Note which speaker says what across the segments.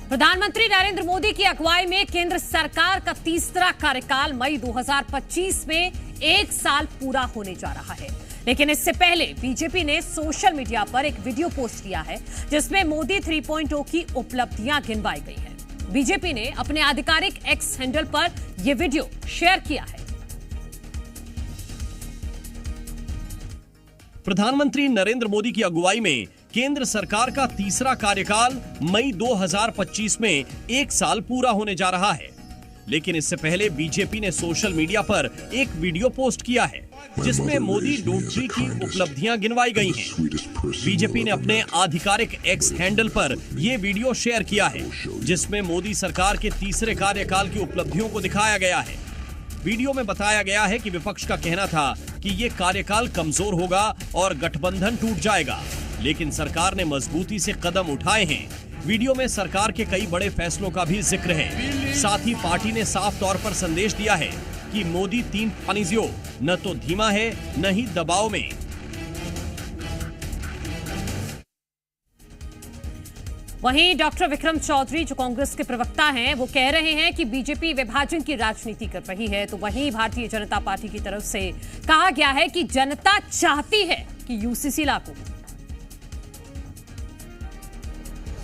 Speaker 1: प्रधानमंत्री नरेंद्र मोदी की अगुवाई में केंद्र सरकार का तीसरा कार्यकाल मई 2025 में 1 साल पूरा होने जा रहा है। लेकिन इससे पहले बीजेपी ने सोशल मीडिया पर एक वीडियो पोस्ट किया है जिसमें मोदी 3.0 की उपलब्धियां गिनवाई गई है। बीजेपी ने अपने आधिकारिक एक्स हैंडल पर यह वीडियो शेयर किया है।
Speaker 2: प्रधानमंत्री नरेंद्र मोदी की अगुवाई में केंद्र सरकार का तीसरा कार्यकाल मई 2025 में 1 साल पूरा होने जा रहा है। लेकिन इससे पहले बीजेपी ने सोशल मीडिया पर एक वीडियो पोस्ट किया है जिसमें मोदी .3 की उपलब्धियां गिनवाई गई हैं। बीजेपी ने अपने आधिकारिक एक्स हैंडल पर यह वीडियो शेयर किया है जिसमें मोदी सरकार के तीसरे कार्यकाल की उपलब्धियों को दिखाया गया है। वीडियो में बताया गया है कि विपक्ष का कहना था कि ये कार्यकाल कमजोर होगा और गठबंधन टूट जाएगा, लेकिन सरकार ने मजबूती से कदम उठाए हैं। वीडियो में सरकार के कई बड़े फैसलों का भी जिक्र है। साथ ही पार्टी ने साफ तौर पर संदेश दिया है कि मोदी 3.0 न तो धीमा है न ही दबाव में।
Speaker 1: वहीं डॉक्टर विक्रम चौधरी जो कांग्रेस के प्रवक्ता हैं वो कह रहे हैं कि बीजेपी विभाजन की राजनीति कर रही है, तो वहीं भारतीय जनता पार्टी की तरफ से कहा गया है कि जनता चाहती है कि यूसीसी लागू।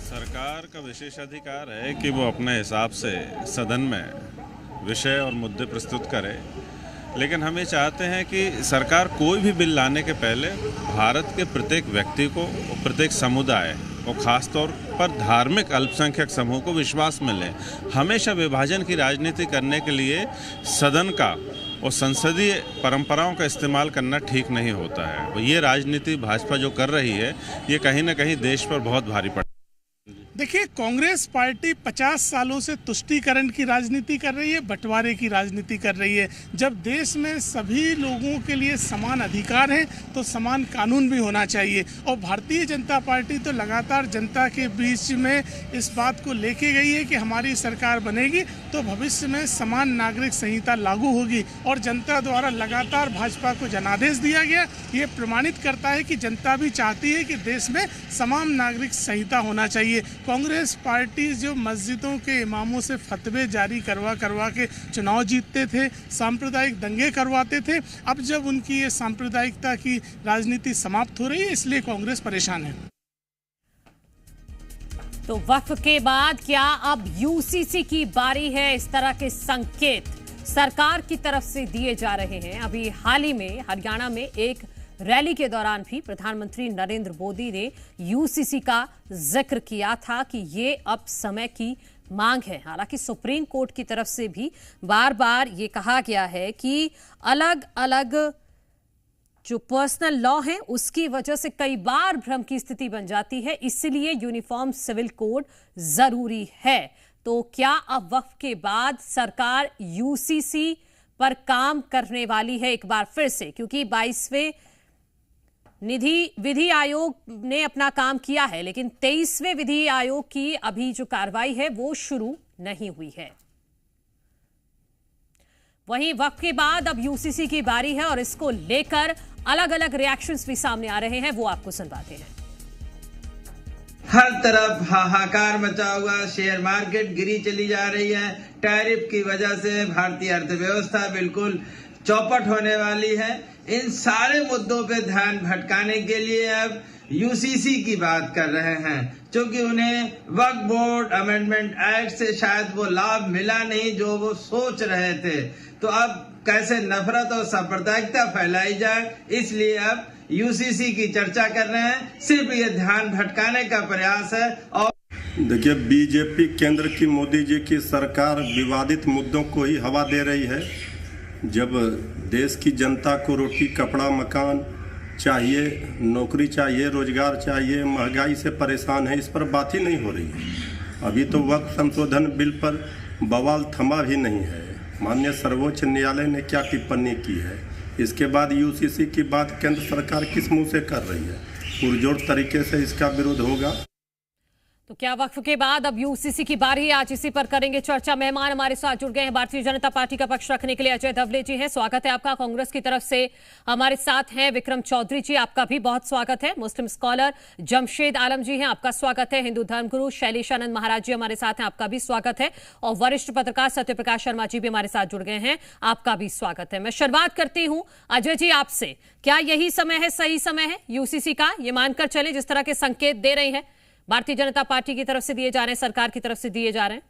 Speaker 3: सरकार का विशेषाधिकार है कि वो अपने हिसाब से सदन में विषय और मुद्दे प्रस्तुत करे, लेकिन हम ये चाहते हैं कि सरकार कोई भी बिल लाने के पहले भारत के प्रत्येक व्यक्ति को, प्रत्येक समुदाय और ख़ास तौर पर धार्मिक अल्पसंख्यक समूह को विश्वास मिले। हमेशा विभाजन की राजनीति करने के लिए सदन का और संसदीय परंपराओं का इस्तेमाल करना ठीक नहीं होता है। और ये राजनीति भाजपा जो कर रही है ये कहीं ना कहीं देश पर बहुत भारी पड़।
Speaker 4: देखिए, कांग्रेस पार्टी 50 सालों से तुष्टीकरण की राजनीति कर रही है, बंटवारे की राजनीति कर रही है। जब देश में सभी लोगों के लिए समान अधिकार हैं तो समान कानून भी होना चाहिए। और भारतीय जनता पार्टी तो लगातार जनता के बीच में इस बात को लेके गई है कि हमारी सरकार बनेगी तो भविष्य में समान नागरिक संहिता लागू होगी। और जनता द्वारा लगातार भाजपा को जनादेश दिया गया, ये प्रमाणित करता है कि जनता भी चाहती है कि देश में समान नागरिक संहिता होना चाहिए। कांग्रेस पार्टी जो मस्जिदों के इमामों से फतवे जारी करवा के चुनाव जीतते थे, सांप्रदायिक दंगे करवाते थे, अब जब उनकी ये सांप्रदायिकता की राजनीति समाप्त हो रही है इसलिए कांग्रेस परेशान है।
Speaker 1: तो वक्फ के बाद क्या अब यूसीसी की बारी है? इस तरह के संकेत सरकार की तरफ से दिए जा रहे हैं। अभी हाल ही में हरियाणा में एक रैली के दौरान भी प्रधानमंत्री नरेंद्र मोदी ने यूसीसी का जिक्र किया था कि ये अब समय की मांग है। हालांकि सुप्रीम कोर्ट की तरफ से भी बार बार ये कहा गया है कि अलग अलग जो पर्सनल लॉ है उसकी वजह से कई बार भ्रम की स्थिति बन जाती है, इसलिए यूनिफॉर्म सिविल कोड जरूरी है। तो क्या अब वक्फ के बाद सरकार यूसीसी पर काम करने वाली है एक बार फिर से? क्योंकि 22वें विधि आयोग ने अपना काम किया है, लेकिन 23वें विधि आयोग की अभी जो कार्रवाई है वो शुरू नहीं हुई है। वहीं वक्फ के बाद अब यूसीसी की बारी है और इसको लेकर अलग अलग रिएक्शंस भी सामने आ रहे हैं, वो आपको सुनवाते हैं।
Speaker 5: हर तरफ हाहाकार मचा हुआ, शेयर मार्केट गिरी चली जा रही है। टैरिफ की वजह से भारतीय अर्थव्यवस्था बिल्कुल चौपट होने वाली है। इन सारे मुद्दों पे ध्यान भटकाने के लिए अब यूसीसी की बात कर रहे हैं, क्योंकि उन्हें वक्फ बोर्ड अमेंडमेंट एक्ट से शायद वो लाभ मिला नहीं जो वो सोच रहे थे। तो अब कैसे नफरत और सांप्रदायिकता फैलाई जाए, इसलिए अब यूसीसी की चर्चा कर रहे हैं। सिर्फ ये ध्यान भटकाने का प्रयास है। और
Speaker 6: देखिए, बीजेपी केंद्र की मोदी जी की सरकार विवादित मुद्दों को ही हवा दे रही है। जब देश की जनता को रोटी, कपड़ा, मकान चाहिए, नौकरी चाहिए, रोजगार चाहिए, महंगाई से परेशान है, इस पर बात ही नहीं हो रही है। अभी तो वक्फ संशोधन बिल पर बवाल थमा भी नहीं है। माननीय सर्वोच्च न्यायालय ने क्या टिप्पणी की है, इसके बाद यूसीसी की बात केंद्र सरकार किस मुंह से कर रही है? पुरजोर तरीके से इसका विरोध होगा।
Speaker 1: तो क्या वक्फ के बाद अब यूसीसी की बारी? आज इसी पर करेंगे चर्चा। मेहमान हमारे साथ जुड़ गए हैं भारतीय जनता पार्टी का पक्ष रखने के लिए अजय धवले जी हैं, स्वागत है आपका। कांग्रेस की तरफ से हमारे साथ हैं विक्रम चौधरी जी, आपका भी बहुत स्वागत है। मुस्लिम स्कॉलर जमशेद आलम जी हैं, आपका स्वागत है। हिंदू धर्मगुरु शैलेशानंद महाराज जी हमारे साथ हैं, आपका भी स्वागत है। और वरिष्ठ पत्रकार सत्यप्रकाश शर्मा जी भी हमारे साथ जुड़ गए हैं, आपका भी स्वागत है। मैं शुरुआत करती हूं अजय जी आपसे, क्या यही समय है, सही समय है यूसीसी का? ये मानकर चले जिस तरह के संकेत दे रहे हैं भारतीय जनता पार्टी की तरफ से दिए जा रहे हैं, सरकार की तरफ से दिए जा रहे हैं?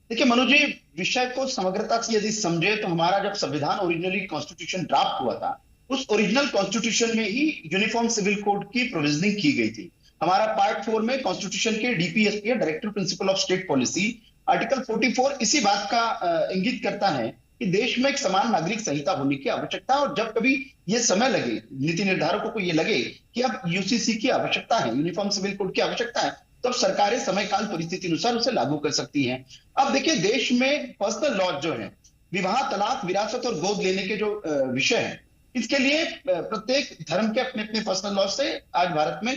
Speaker 7: देखिए मनु जी, विषय को समग्रता से यदि समझे तो हमारा जब संविधान ओरिजिनली कॉन्स्टिट्यूशन ड्राफ्ट हुआ था, उस ओरिजिनल कॉन्स्टिट्यूशन में ही यूनिफॉर्म सिविल कोड की प्रोविजनिंग की गई थी। हमारा पार्ट 4 में कॉन्स्टिट्यूशन के DPSP directive principle of state policy article 44 इसी बात का इंगित करता है कि देश में एक समान नागरिक संहिता होने की आवश्यकता है। और जब कभी ये समय लगे, नीति निर्धारकों को ये लगे कि अब यूसीसी की आवश्यकता है, यूनिफॉर्म सिविल कोड की आवश्यकता है, तो सरकारें समय काल परिस्थिति अनुसार उसे लागू कर सकती हैं। अब देखिए, देश में पर्सनल लॉ जो है, विवाह, तलाक, विरासत और गोद लेने के जो विषय है, इसके लिए प्रत्येक धर्म के अपने अपने पर्सनल लॉ से आज भारत में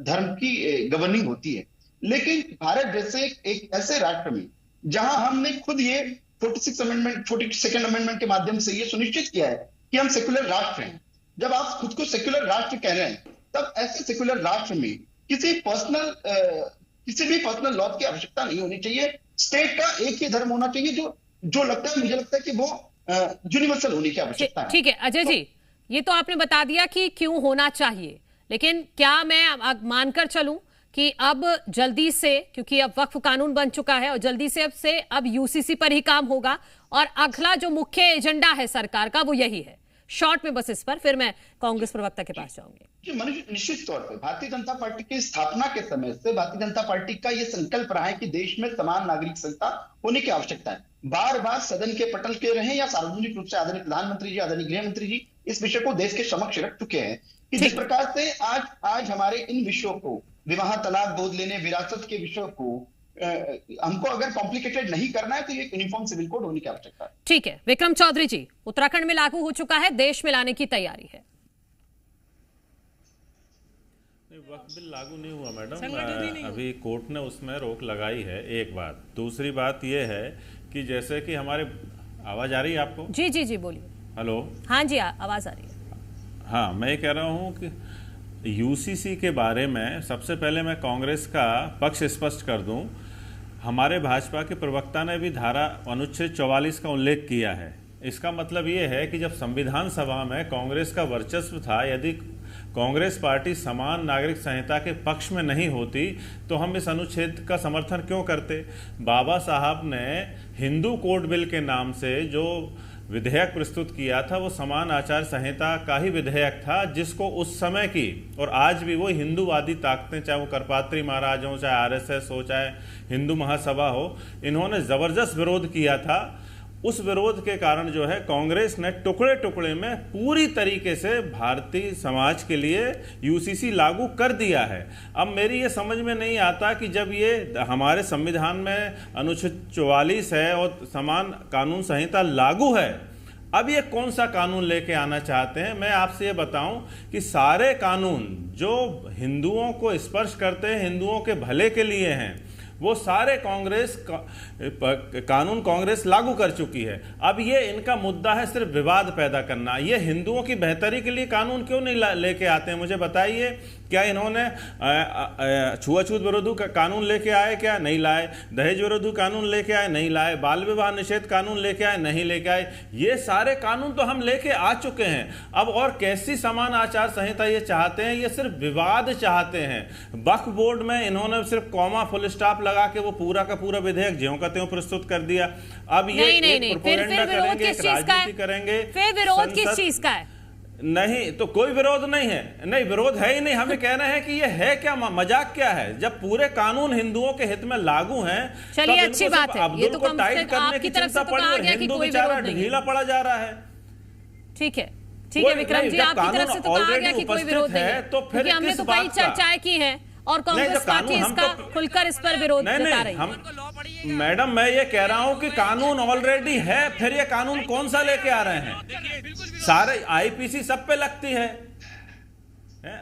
Speaker 7: धर्म की गवर्निंग होती है। लेकिन भारत जैसे एक ऐसे राष्ट्र में जहां हमने खुद ये 42nd अमेंडमेंट के माध्यम से ये सुनिश्चित किया है कि हम सेक्युलर राष्ट्र हैं। जब आप खुद को सेक्युलर राष्ट्र कह रहे हैं, तब ऐसे सेक्युलर राष्ट्र में किसी भी पर्सनल लॉ की आवश्यकता नहीं होनी चाहिए। स्टेट का एक ही धर्म होना चाहिए, जो लगता है, मुझे लगता है कि वो यूनिवर्सल होने की आवश्यकता है।
Speaker 1: ठीक है अजय जी, ये तो आपने बता दिया कि क्यों होना चाहिए, लेकिन क्या मैं मानकर चलूं कि अब जल्दी से, क्योंकि अब वक्फ कानून बन चुका है और जल्दी से अब यूसीसी पर ही काम होगा और अगला जो मुख्य एजेंडा है सरकार का वो यही है? शॉर्ट में बस इस पर, फिर मैं कांग्रेस प्रवक्ता के पास जाऊंगी।
Speaker 7: मनुष्य निश्चित तौर पर भारतीय जनता पार्टी की स्थापना के समय से भारतीय जनता पार्टी का यह संकल्प रहा है कि देश में समान नागरिक संहिता होने की आवश्यकता है। बार बार सदन के पटल के रहे या सार्वजनिक रूप से आदरणीय प्रधानमंत्री जी, आदरणीय गृह मंत्री जी इस विषय को देश के समक्ष रख चुके हैं कि जिस प्रकार से आज हमारे इन विषयों को, विवाह, तलाक, गोद लेने, विरासत के विषयों को हमको अगर कॉम्प्लिकेटेड नहीं करना है तो ये यूनिफॉर्म सिविल कोड होने की आवश्यकता है।
Speaker 1: ठीक है विक्रम चौधरी जी, उत्तराखंड में लागू हो चुका है, देश में लाने की तैयारी है?
Speaker 3: वक्त बिल लागू नहीं हुआ मैडम, अभी कोर्ट ने उसमें रोक लगाई है, एक बात। दूसरी बात यह है कि जैसे कि हमारे, आवाज आ रही है आपको?
Speaker 1: जी जी जी बोलिए।
Speaker 3: हेलो,
Speaker 1: हाँ जी आवाज आ रही है।
Speaker 3: हाँ, मैं कह रहा हूँ कि यूसीसी के बारे में सबसे पहले मैं कांग्रेस का पक्ष स्पष्ट कर दूं। हमारे भाजपा के प्रवक्ता ने भी धारा अनुच्छेद 44 का उल्लेख किया है। इसका मतलब ये है कि जब संविधान सभा में कांग्रेस का वर्चस्व था, यदि कांग्रेस पार्टी समान नागरिक संहिता के पक्ष में नहीं होती तो हम इस अनुच्छेद का समर्थन क्यों करते? बाबा साहब ने हिंदू कोड बिल के नाम से जो विधेयक प्रस्तुत किया था, वो समान आचार संहिता का ही विधेयक था, जिसको उस समय की और आज भी वो हिंदूवादी ताकतें, चाहे वो करपात्री महाराज हो, चाहे आरएसएस हो, चाहे हिंदू महासभा हो, इन्होंने जबरदस्त विरोध किया था। उस विरोध के कारण जो है कांग्रेस ने टुकड़े टुकड़े में पूरी तरीके से भारतीय समाज के लिए यूसीसी लागू कर दिया है। अब मेरी ये समझ में नहीं आता कि जब ये हमारे संविधान में अनुच्छेद 44 है और समान कानून संहिता लागू है, अब ये कौन सा कानून लेके आना चाहते हैं? मैं आपसे ये बताऊं कि सारे कानून जो हिंदुओं को स्पर्श करते हैं, हिंदुओं के भले के लिए हैं, वो सारे कानून कांग्रेस लागू कर चुकी है। अब ये इनका मुद्दा है सिर्फ विवाद पैदा करना। ये हिंदुओं की बेहतरी के लिए कानून क्यों नहीं लेके आते हैं? मुझे बताइए, क्या इन्होंने छुआछूत विरोधी का कानून लेके आए? क्या नहीं लाए? दहेज विरोधी कानून लेके आए? नहीं लाए? बाल विवाह निषेध कानून लेके आए? नहीं लेके आए? ये सारे कानून तो हम लेके आ चुके हैं। अब और कैसी समान आचार संहिता ये चाहते हैं? ये सिर्फ विवाद चाहते हैं। वक्फ बोर्ड में इन्होंने सिर्फ कॉमा फुल स्टॉप लगा के वो पूरा का पूरा विधेयक ज्यों का त्यों प्रस्तुत कर दिया। अब ये प्रोपेगेंडा करेंगे, राजनीति करेंगे।
Speaker 1: फिर विरोध किस चीज का है?
Speaker 3: नहीं तो कोई विरोध नहीं है, नहीं विरोध है ही नहीं। हमें कहना है कि ये है क्या, मजाक क्या है? जब पूरे कानून हिंदुओं के हित में लागू हैं,
Speaker 1: चलिए अच्छी बात है, ये तो
Speaker 3: टाइट करने की चिंता पड़ी और हिंदू बेचारा ढीला पड़ा जा रहा है।
Speaker 1: ठीक है विक्रम जी, आपकी तरफ से तो कहा गया कि कोई विरोध नहीं है, तो फिर हमने तो कई चर्चाएं की है और कांग्रेस पार्टी इसका खुलकर इस पर विरोध जता रही है।
Speaker 3: मैडम, मैं ये कह रहा हूं कि कानून ऑलरेडी है, फिर ये कानून कौन सा लेके आ रहे हैं? सारे आईपीसी सब पे लगती है,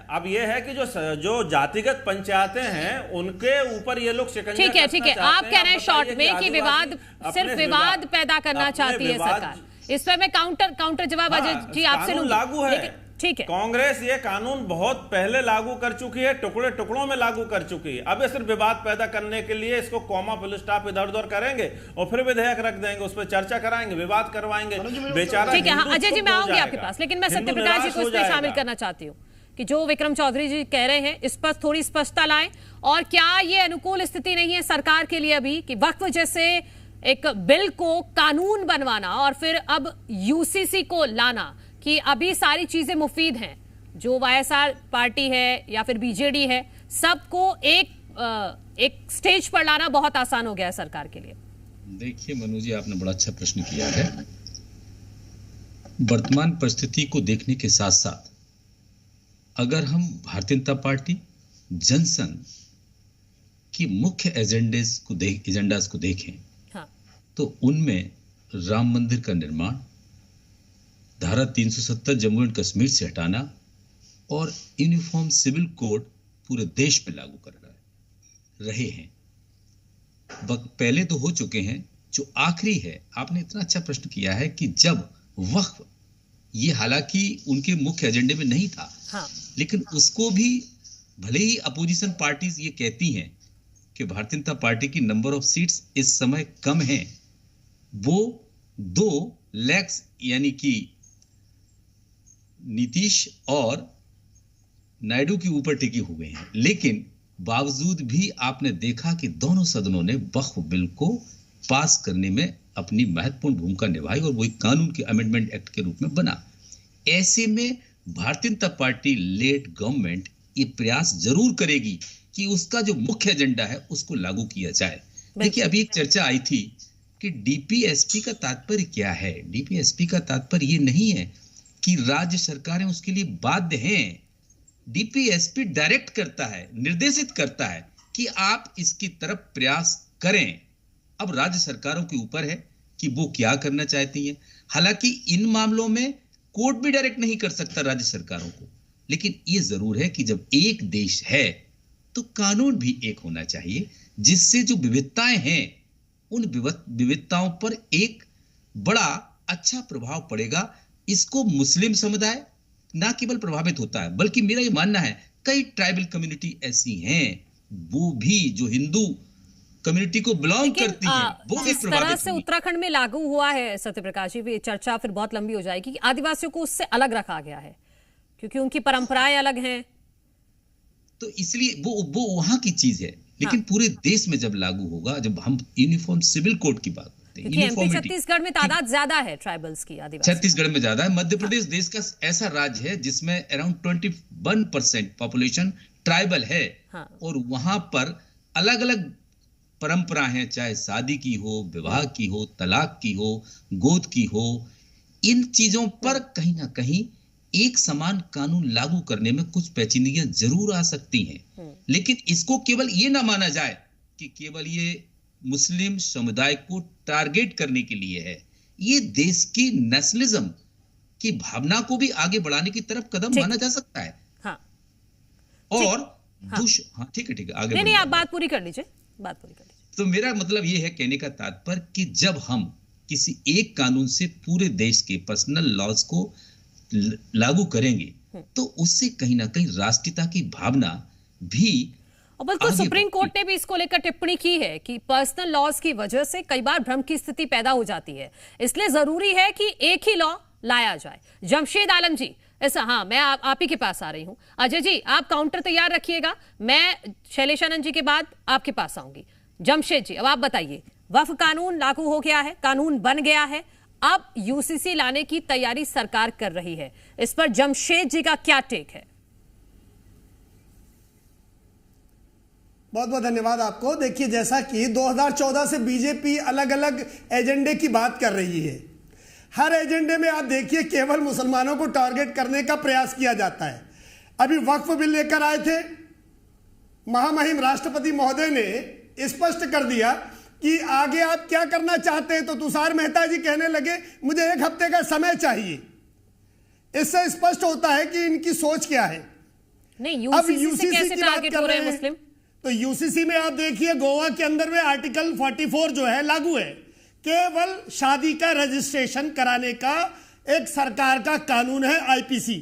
Speaker 8: अब ये है कि जो जातिगत पंचायतें हैं उनके ऊपर ये लोग शिकंजा
Speaker 1: ठीक है आप कह रहे हैं शॉर्ट में कि विवाद सिर्फ विवाद पैदा करना चाहती है सरकार। इस पर मैं काउंटर जवाब अजय जी आपसे लूंगी।
Speaker 8: लागू है,
Speaker 1: ठीक है।
Speaker 8: कांग्रेस ये कानून बहुत पहले लागू कर चुकी है, टुकड़े टुकड़ों में लागू कर चुकी है। अब ये सिर्फ विवाद पैदा करने के लिए इसको कॉमा फुल स्टॉप इधर उधर करेंगे और फिर विधेयक रख देंगे, उस पर चर्चा कराएंगे, विवाद करवाएंगे, बेचारा।
Speaker 1: ठीक है, अजय जी मैं आऊंगी आपके पास, लेकिन मैं सत्यप्रकाश जी को इसमें शामिल करना चाहती हूँ कि जो विक्रम चौधरी जी कह रहे हैं इस पर थोड़ी स्पष्टता लाएं। और क्या ये अनुकूल स्थिति नहीं है सरकार के लिए अभी कि वक्फ जैसे एक बिल को कानून बनवाना और फिर अब यूसीसी को लाना, कि अभी सारी चीजें मुफीद हैं, जो वाईएसआर पार्टी है या फिर बीजेडी है, सबको एक स्टेज पर लाना बहुत आसान हो गया है सरकार के लिए।
Speaker 9: देखिए मनु जी, आपने बड़ा अच्छा प्रश्न किया है। वर्तमान परिस्थिति को देखने के साथ साथ अगर हम भारतीय जनता पार्टी जनसंघ की मुख्य एजेंडास को देखें, हाँ, तो उनमें राम मंदिर का निर्माण, धारा 370 जम्मू एंड कश्मीर से हटाना और यूनिफॉर्म सिविल कोड पूरे देश में लागू कर रहे हैं। पहले तो हो चुके हैं, जो आखिरी है, आपने इतना अच्छा प्रश्न किया है कि जब वक्फ, ये हालांकि उनके मुख्य एजेंडे में नहीं था, हाँ, लेकिन उसको भी भले ही अपोजिशन पार्टीज ये कहती हैं कि भारतीय जनता पार्टी की नंबर ऑफ सीट्स इस समय कम है, वो 2 लाख यानी कि नीतीश और नायडू के ऊपर टिकी हो गए हैं। लेकिन बावजूद भी आपने देखा कि दोनों सदनों ने वक्फ बिल को पास करने में अपनी महत्वपूर्ण भूमिका निभाई और वो एक कानून के अमेंडमेंट एक्ट के रूप में बना। ऐसे में Bharatiya Janata party lead government ये प्रयास जरूर करेगी कि उसका जो मुख्य एजेंडा है उसको लागू किया जाए। देखिए, अभी एक चर्चा आई थी कि डीपीएसपी का तात्पर्य क्या है। डीपीएसपी का तात्पर्य ये नहीं है कि राज्य सरकारें उसके लिए बाध्य हैं। डीपीएसपी डायरेक्ट करता है, निर्देशित करता है कि आप इसकी तरफ प्रयास करें। अब राज्य सरकारों के ऊपर है कि वो क्या करना चाहती हैं। हालांकि इन मामलों में कोर्ट भी डायरेक्ट नहीं कर सकता राज्य सरकारों को, लेकिन ये जरूर है कि जब एक देश है तो कानून भी एक होना चाहिए, जिससे जो विविधताएं हैं उन विविधताओं पर एक बड़ा अच्छा प्रभाव पड़ेगा। इसको मुस्लिम समुदाय ना केवल प्रभावित होता है, बल्कि मेरा ये मानना है कई ट्राइबल कम्युनिटी ऐसी हैं, वो भी जो हिंदू कम्युनिटी को बिलोंग करती है, वो भी
Speaker 1: जिस तरह से उत्तराखंड में लागू हुआ है सत्यप्रकाश जी, चर्चा फिर बहुत लंबी हो जाएगी कि आदिवासियों को उससे अलग रखा गया है क्योंकि उनकी परंपराएं अलग हैं,
Speaker 9: तो इसलिए वो वहां की चीज है। लेकिन हाँ, पूरे देश में जब लागू होगा, जब हम यूनिफॉर्म सिविल कोड की बात करते हैं,
Speaker 1: एमपी छत्तीसगढ़ में तादाद ज्यादा है ट्राइबल्स की, आदिवासी
Speaker 9: छत्तीसगढ़ में ज्यादा है। मध्य प्रदेश हाँ, देश का ऐसा राज्य है जिसमें अराउंड 21% पॉपुलेशन ट्राइबल है हाँ, और वहां पर अलग अलग परंपरा है, चाहे शादी की हो, विवाह की हो, तलाक की हो, गोद की हो। इन चीजों पर कहीं ना कहीं एक समान कानून लागू करने में कुछ पेचीदगियां जरूर आ सकती हैं, लेकिन इसको केवल ये ना माना जाए कि केवल ये मुस्लिम समुदाय को टारगेट करने के लिए है। ये देश की नेशनलिज्म की भावना को भी आगे बढ़ाने की तरफ कदम माना जा सकता है। हाँ, और हाँ, ठीक है आगे
Speaker 1: नहीं, आप बात पूरी कर लीजिए, बात पूरी कर लीजिए।
Speaker 9: तो मेरा मतलब ये है कहने का तात्पर्य कि जब हम किसी एक कानून से पूरे देश के पर्सनल लॉज को लागू करेंगे तो उससे कहीं ना कहीं राष्ट्रीयता की भावना भी,
Speaker 1: और बिल्कुल सुप्रीम कोर्ट ने भी इसको लेकर टिप्पणी की है कि पर्सनल लॉज की वजह से कई बार भ्रम की स्थिति पैदा हो जाती है, इसलिए जरूरी है कि एक ही लॉ लाया जाए। जमशेद आलम जी, ऐसा हाँ, मैं आप ही के पास आ रही हूं। अजय जी, आप काउंटर तैयार रखिएगा, मैं शैलेशानंद जी के बाद आपके पास आऊंगी। जमशेद जी, अब आप बताइए, वक्फ कानून लागू हो गया है, कानून बन गया है, अब यूसीसी लाने की तैयारी सरकार कर रही है, इस पर जमशेद जी का क्या टेक है?
Speaker 10: बहुत बहुत धन्यवाद आपको। देखिए, जैसा कि 2014 से बीजेपी अलग अलग एजेंडे की बात कर रही है, हर एजेंडे में आप देखिए केवल मुसलमानों को टारगेट करने का प्रयास किया जाता है। अभी वक्फ बिल लेकर आए थे, महामहिम राष्ट्रपति महोदय ने स्पष्ट कर दिया कि आगे आप क्या करना चाहते हैं, तो तुषार मेहता जी कहने लगे मुझे 1 हफ्ते का समय चाहिए। इससे स्पष्ट होता है कि इनकी सोच क्या है।
Speaker 1: नहीं,
Speaker 10: अब
Speaker 1: यूसीसी से कैसे
Speaker 10: की बात
Speaker 1: टारगेट
Speaker 10: कर
Speaker 1: हो रहे
Speaker 10: रहे
Speaker 1: हैं
Speaker 10: हैं।
Speaker 1: मुस्लिम?
Speaker 10: तो यूसीसी में आप देखिए गोवा के अंदर में आर्टिकल 44 जो है लागू है, केवल शादी का रजिस्ट्रेशन कराने का एक सरकार का कानून है आईपीसी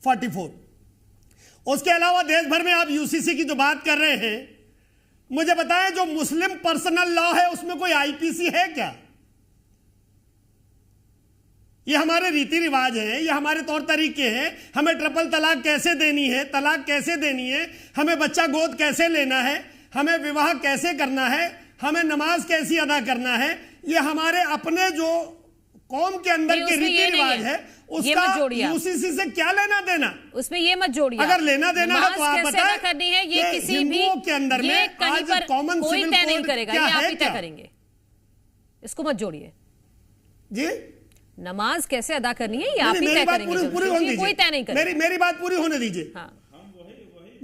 Speaker 10: 44। उसके अलावा देश भर में आप यूसीसी की जो बात कर रहे हैं, मुझे बताएं जो मुस्लिम पर्सनल लॉ है उसमें कोई आईपीसी है क्या? ये हमारे रीति रिवाज है, ये हमारे तौर तरीके हैं। हमें ट्रिपल तलाक कैसे देनी है, तलाक कैसे देनी है, हमें बच्चा गोद कैसे लेना है, हमें विवाह कैसे करना है, हमें नमाज कैसी अदा करना है, ये हमारे अपने जो कौम के अंदर के रीति रिवाज है उसका यूसीसी से क्या लेना देना?
Speaker 1: उसमें ये मत जोड़िए।
Speaker 10: अगर लेना देना है तो आप बताएं
Speaker 1: करनी है, ये किसी भी
Speaker 10: के अंदर में आज कॉमन
Speaker 1: कोई
Speaker 10: सिविल
Speaker 1: तय नहीं
Speaker 10: कोड
Speaker 1: करेगा,
Speaker 10: क्या
Speaker 1: ये आप
Speaker 10: है
Speaker 1: ही तय करेंगे, इसको मत जोड़िए।
Speaker 10: जी,
Speaker 1: नमाज कैसे अदा करनी है ये आप ही तय करेंगे,
Speaker 10: पूरी होने दीजिए,
Speaker 1: कोई तय नहीं करेगा।
Speaker 10: मेरी बात पूरी होने दीजिए।
Speaker 1: हाँ,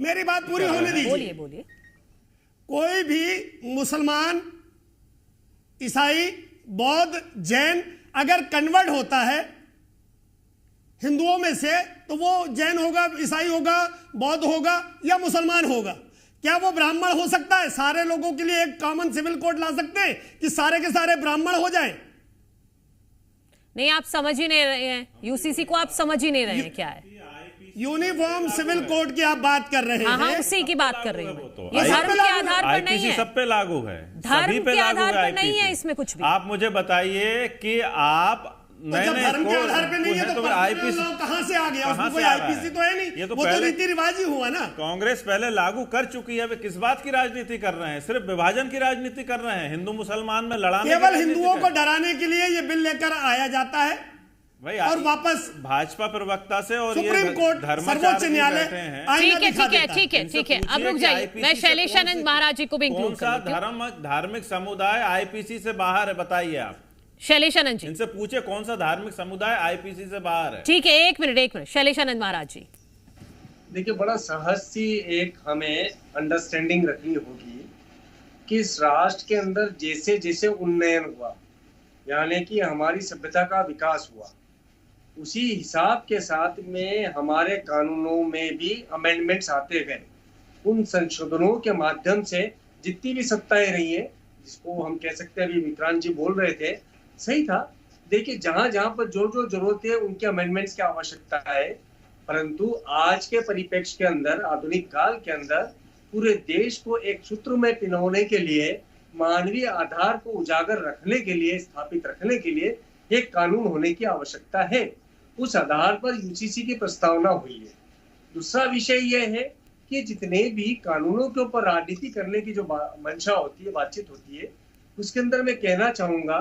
Speaker 10: मेरी बात पूरी होने दीजिए।
Speaker 1: बोलिए बोलिए।
Speaker 10: कोई भी मुसलमान, ईसाई, बौद्ध, जैन अगर कन्वर्ट होता है हिंदुओं में से, तो वो जैन होगा, ईसाई होगा, बौद्ध होगा या मुसलमान होगा। क्या वो ब्राह्मण हो सकता है? सारे लोगों के लिए एक कॉमन सिविल कोड ला सकते हैं कि सारे के सारे ब्राह्मण हो जाएं?
Speaker 1: नहीं, आप समझ ही नहीं रहे हैं, यूसीसी को आप समझ ही नहीं रहे हैं क्या है।
Speaker 10: यूनिफॉर्म सिविल कोड की आप बात कर रहे हैं।
Speaker 1: हाँ, उसी की बात कर रही हूँ। ये धर्म के आधार पर नहीं है,
Speaker 8: सब पे लागू है,
Speaker 1: धर्म के आधार पर नहीं है इसमें कुछ भी।
Speaker 8: आप मुझे बताइए कि आप
Speaker 10: धर्म के आधार पे नहीं है तो आईपीसी कहां से आ गया? उसमें कोई आईपीसी तो है नहीं, वो तो रीति रिवाज ही हुआ ना।
Speaker 8: कांग्रेस पहले लागू कर चुकी है, वे किस बात की राजनीति कर रहे हैं? सिर्फ विभाजन की राजनीति कर रहे हैं, हिंदू मुसलमान में लड़ाने,
Speaker 10: केवल हिंदुओं को डराने के लिए ये बिल लेकर आया जाता है
Speaker 8: भाई,
Speaker 10: और वापस
Speaker 8: भाजपा प्रवक्ता से और
Speaker 10: सुप्रीम कोर्ट, सर्वोच्च न्यायालय।
Speaker 1: ठीक है, अब रुक जाइए, मैं शैलेशानंद महाराज जी को भी इंक्लूड
Speaker 8: करूंगा। धार्मिक समुदाय आईपीसी से बाहर है, बताइए आप।
Speaker 1: शैलेशानंद जी,
Speaker 8: इनसे पूछे कौन सा धार्मिक समुदाय आईपीसी से बाहर है।
Speaker 1: ठीक है, एक मिनट शैलेशानंद महाराज जी।
Speaker 11: देखिए, बड़ा सहज सी एक हमें अंडरस्टैंडिंग रखनी होगी कि इस राष्ट्र के अंदर जैसे जैसे उन्नयन हुआ, यानी कि हमारी सभ्यता का विकास हुआ, उसी हिसाब के साथ में हमारे कानूनों में भी अमेंडमेंट्स आते गए। उन संशोधनों के माध्यम से जितनी भी सत्ताएं रही है, जिसको हम कह सकते हैं, अभी विक्रांत जी बोल रहे थे, सही था। देखिए, जहां जहां पर जो जो जरूरत है उनके अमेंडमेंट्स की आवश्यकता है, परंतु आज के परिप्रेक्ष्य के अंदर, आधुनिक काल के अंदर, पूरे देश को एक सूत्र में पिरोने के लिए, मानवीय आधार को उजागर रखने के लिए, स्थापित रखने के लिए एक कानून होने की आवश्यकता है। उस आधार पर यूसीसी की प्रस्तावना हुई है। दूसरा विषय यह है कि जितने भी कानूनों के ऊपर राजनीति करने की जो मंशा होती है, बातचीत होती है, उसके अंदर मैं कहना चाहूंगा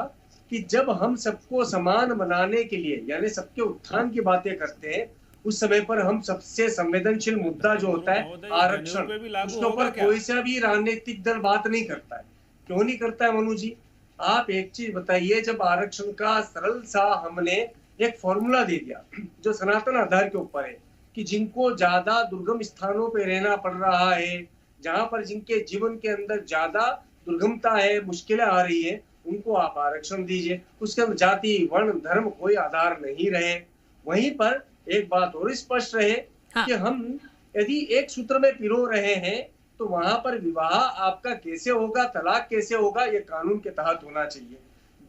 Speaker 11: कि जब हम सबको समान बनाने के लिए, यानी सबके उत्थान की बातें करते हैं, उस समय पर हम सबसे संवेदनशील मुद्दा जो होता है आरक्षण, उसके ऊपर कोई सा भी राजनीतिक दल बात नहीं करता है। क्यों नहीं करता है मनु जी? आप एक चीज बताइए, जब आरक्षण का सरल सा हमने एक फॉर्मूला दे दिया जो सनातन आधार के ऊपर है कि जिनको ज्यादा दुर्गम स्थानों पे रहना पड़ रहा है, जहां पर जिनके जीवन के अंदर ज्यादा दुर्गमता है, मुश्किलें आ रही है, उनको आप आरक्षण दीजिए। उसके अंदर जाति, वर्ण, धर्म कोई आधार नहीं रहे। वहीं पर एक बात और स्पष्ट रहे कि हम यदि एक सूत्र में पिरो रहे हैं तो वहां पर विवाह आपका कैसे होगा, तलाक कैसे होगा, ये कानून के तहत होना चाहिए।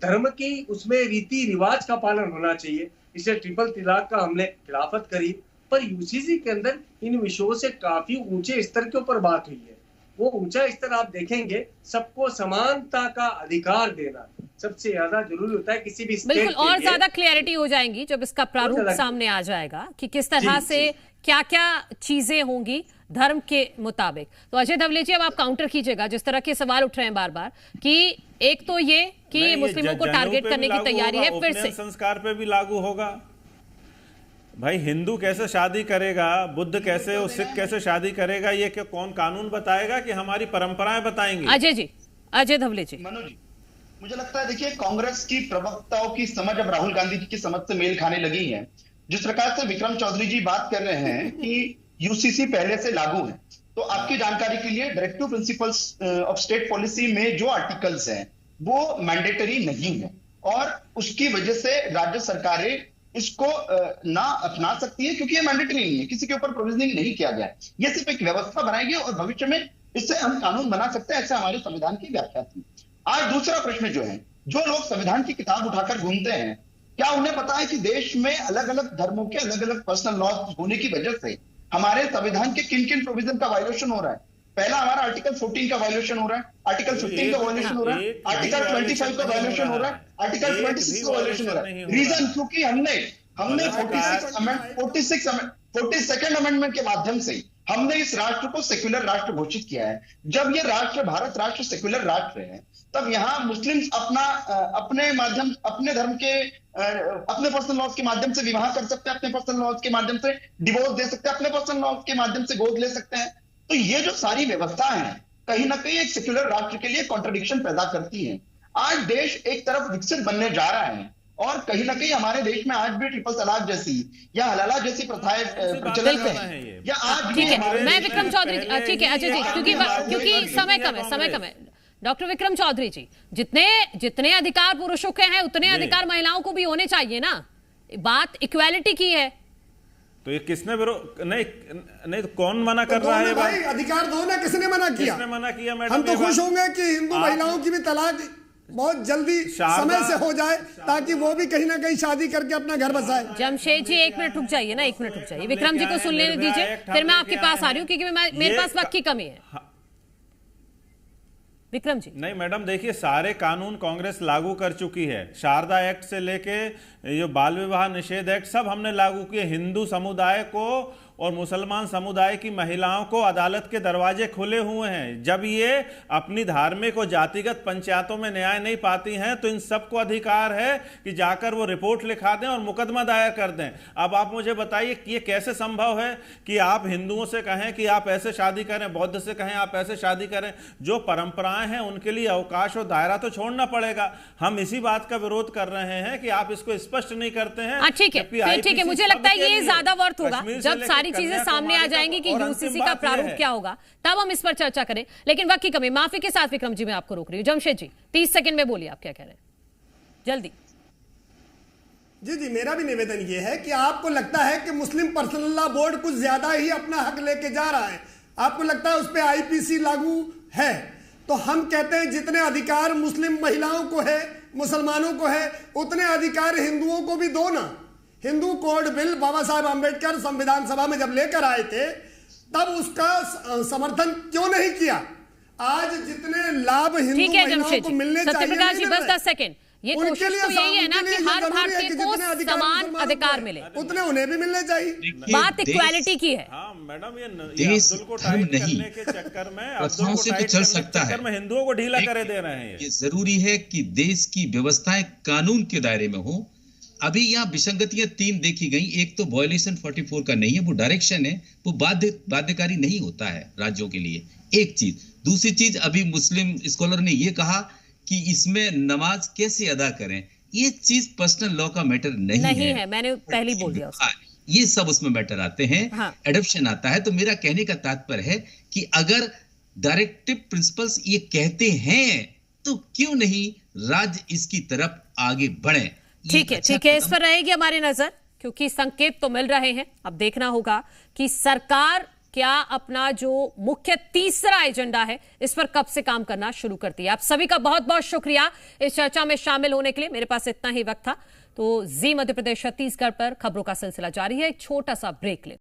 Speaker 11: धर्म की उसमें रीति रिवाज का पालन होना चाहिए। इसलिए ट्रिपल तलाक का हमने खिलाफत करी, पर यूसीसी के अंदर इन विषयों से काफी ऊंचे स्तर के ऊपर बात हुई है। वो ऊंचा स्तर आप देखेंगे, सबको समानता का अधिकार देना सबसे ज्यादा जरूरी होता है किसी भी स्टेट के लिए।
Speaker 1: बिल्कुल, और ज्यादा क्लैरिटी हो जाएंगी जब इसका प्रारूप सामने आ जाएगा कि किस तरह से क्या क्या चीजें होंगी धर्म के मुताबिक। तो अजय धवले जी, अब आप काउंटर कीजिएगा, जिस तरह के सवाल उठ रहे हैं बार बार कि एक तो ये कि मुस्लिमों को टारगेट करने की तैयारी है, फिर से
Speaker 8: संस्कार पे भी लागू होगा। भाई, हिंदू कैसे शादी करेगा, बुद्ध कैसे और सिख कैसे शादी करेगा, ये क्या कौन कानून बताएगा कि हमारी परंपराएं बताएंगे?
Speaker 1: अजय जी, अजय धवले जी।
Speaker 7: मनु जी, मुझे लगता है, देखिए, कांग्रेस की प्रवक्ताओं की समझ अब राहुल गांधी जी की समझ से मेल खाने लगी है। जिस प्रकार से विक्रम चौधरी जी बात कर रहे हैं कि यूसीसी पहले से लागू है, तो आपकी जानकारी के लिए directive principles of state policy में जो आर्टिकल्स हैं वो मैंडेटरी नहीं है, और उसकी वजह से राज्य सरकारें इसको ना अपना सकती है, क्योंकि ये मैंडेटरी नहीं है, किसी के ऊपर प्रोविजनिंग नहीं किया गया है। ये सिर्फ एक व्यवस्था बनाएगी और भविष्य में इससे हम कानून बना सकते हैं, ऐसे हमारे संविधान की व्याख्या थी। आज दूसरा प्रश्न जो है, जो लोग संविधान की किताब उठाकर घूमते हैं, क्या उन्हें पता है कि देश में अलग अलग धर्मों के अलग अलग पर्सनल लॉ होने की वजह से हमारे संविधान के किन किन प्रोविजन का वायलेशन हो रहा है? पहला हमारा आर्टिकल 14 का वायलेशन हो रहा है, आर्टिकल 15 का वायलेशन हो रहा है, आर्टिकल 25 का वायलेशन हो रहा है, आर्टिकल 26 का वायलेशन हो रहा है। रीजन क्योंकि हमने 42nd अमेंडमेंट के माध्यम से हमने इस राष्ट्र को सेक्युलर राष्ट्र घोषित किया है। जब ये राष्ट्र, भारत राष्ट्र सेक्युलर राष्ट्र है, तब यहाँ मुस्लिम्स अपने माध्यम, अपने धर्म के अपने पर्सनल लॉज के माध्यम से विवाह कर सकते हैं, अपने पर्सनल लॉज के माध्यम से डिवोर्स दे सकते हैं, अपने पर्सनल लॉज के माध्यम से गोद ले सकते हैं। तो ये जो सारी व्यवस्था है, कहीं ना कहीं एक सेक्युलर राष्ट्र के लिए कॉन्ट्रडिक्शन पैदा करती है। आज देश एक तरफ विकसित बनने जा रहा है और कहीं ना कहीं हमारे देश में आज भी ट्रिपल तलाक जैसी या हलाला जैसी प्रथाएं प्रचलन में है, या आज भी
Speaker 1: ठीक है। मैं विक्रम चौधरी, ठीक है अजय जी, क्योंकि समय कम है। डॉक्टर विक्रम चौधरी जी, जितने अधिकार पुरुषों के हैं उतने अधिकार महिलाओं को भी होने चाहिए ना, बात इक्वालिटी की है।
Speaker 8: तो ये किसने नहीं तो कौन मना कर रहा है
Speaker 10: भाई? अधिकार दो ना, किसने मना किया?
Speaker 8: किसने मना किया मैडम?
Speaker 10: हम तो खुश होंगे कि हिंदू महिलाओं की भी तलाक बहुत जल्दी समय से हो जाए, ताकि वो भी कहीं ना कहीं शादी करके अपना घर बसाए।
Speaker 1: जमशेद जी 1 मिनट रुक जाइए ना, 1 मिनट रुक जाइए, विक्रम जी को सुन लेने दीजिए, फिर मैं आपके पास आ रही हूँ, क्योंकि मेरे पास वक्त की कमी है। विक्रम जी।
Speaker 8: नहीं मैडम, देखिए सारे कानून कांग्रेस लागू कर चुकी है, शारदा एक्ट से लेके ये बाल विवाह निषेध एक्ट सब हमने लागू किए। हिंदू समुदाय को और मुसलमान समुदाय की महिलाओं को अदालत के दरवाजे खुले हुए हैं। जब ये अपनी धार्मिक और जातिगत पंचायतों में न्याय नहीं पाती हैं, तो इन सबको अधिकार है कि जाकर वो रिपोर्ट लिखा दें और मुकदमा दायर कर दें। अब आप मुझे बताइए कि ये कैसे संभव है कि आप हिंदुओं से कहें कि आप ऐसे शादी करें, बौद्ध से कहें आप ऐसे शादी करें। जो परंपराएं हैं उनके लिए अवकाश और दायरा तो छोड़ना पड़ेगा। हम इसी बात का विरोध कर रहे हैं कि आप इसको स्पष्ट नहीं करते हैं।
Speaker 1: ठीक है, मुझे लगता है ये ज्यादा वर्थ होगा जब सारी चीजें सामने आ जाएंगी कि यूसीसी का प्रारूप क्या होगा, तब हम इस पर चर्चा करें। लेकिन वक्त की कमी, माफी के साथ विक्रम जी मैं आपको रोक रही हूँ। जमशेद जी 30 सेकंड में बोलिए, आप क्या कह रहे हैं, जल्दी।
Speaker 10: जी, मेरा भी निवेदन ये है कि आपको लगता है कि मुस्लिम पर्सनल लॉ बोर्ड कुछ ज्यादा ही अपना हक लेके जा रहा है, आपको लगता है उस पर आईपीसी लागू है, तो हम कहते हैं जितने अधिकार मुस्लिम महिलाओं को है, मुसलमानों को है, उतने अधिकार हिंदुओं को भी दो ना। हिंदू कोड बिल बाबा साहब अंबेडकर संविधान सभा में जब लेकर आए थे, तब उसका समर्थन क्यों नहीं किया? आज जितने लाभ हिंदू महिलाओं को मिलने चाहिए,
Speaker 1: सत्यप्रकाश जी बस 10 सेकंड, ये कोशिश तो यही है ना कि हर भारतीय को समान अधिकार मिले,
Speaker 10: उतने उन्हें भी मिलने चाहिए।
Speaker 1: बात इक्वालिटी की है।
Speaker 8: हाँ मैडम, ये
Speaker 9: देश
Speaker 8: अब्दुल को
Speaker 9: धर्म
Speaker 8: टाइट
Speaker 9: नहीं,
Speaker 8: करने के चक्कर में
Speaker 9: प्रथाओं से तो चल सकता है,
Speaker 8: हिंदुओं को ढीला करे दे रहे हैं।
Speaker 9: ये जरूरी है कि देश की व्यवस्थाएं कानून के दायरे में हो। अभी यहाँ विसंगतियां 3 देखी गई। एक तो वायलेशन 44 का नहीं है, वो डायरेक्शन है, वो बाध्यकारी नहीं होता है राज्यों के लिए, एक चीज। दूसरी चीज, अभी मुस्लिम स्कॉलर ने ये कहा कि इसमें नमाज कैसे अदा करें, ये चीज पर्सनल लॉ का मैटर नहीं है।
Speaker 1: मैंने पहले बोल दिया उसको।
Speaker 9: ये सब उसमें मैटर आते हैं। एडॉप्शन आता है। तो मेरा कहने का तात्पर्य है कि अगर डायरेक्टिव प्रिंसिपल्स ये कहते हैं, तो क्यों नहीं राज्य इसकी तरफ आगे बढ़े।
Speaker 1: ठीक है, इस पर रहेगी हमारी नजर, क्योंकि संकेत तो मिल रहे हैं। अब देखना होगा कि सरकार क्या अपना जो मुख्य तीसरा एजेंडा है, इस पर कब से काम करना शुरू करती है। आप सभी का बहुत बहुत शुक्रिया इस चर्चा में शामिल होने के लिए। मेरे पास इतना ही वक्त था, तो जी मध्य प्रदेश छत्तीसगढ़ पर खबरों का सिलसिला जारी है। एक छोटा सा ब्रेक ले।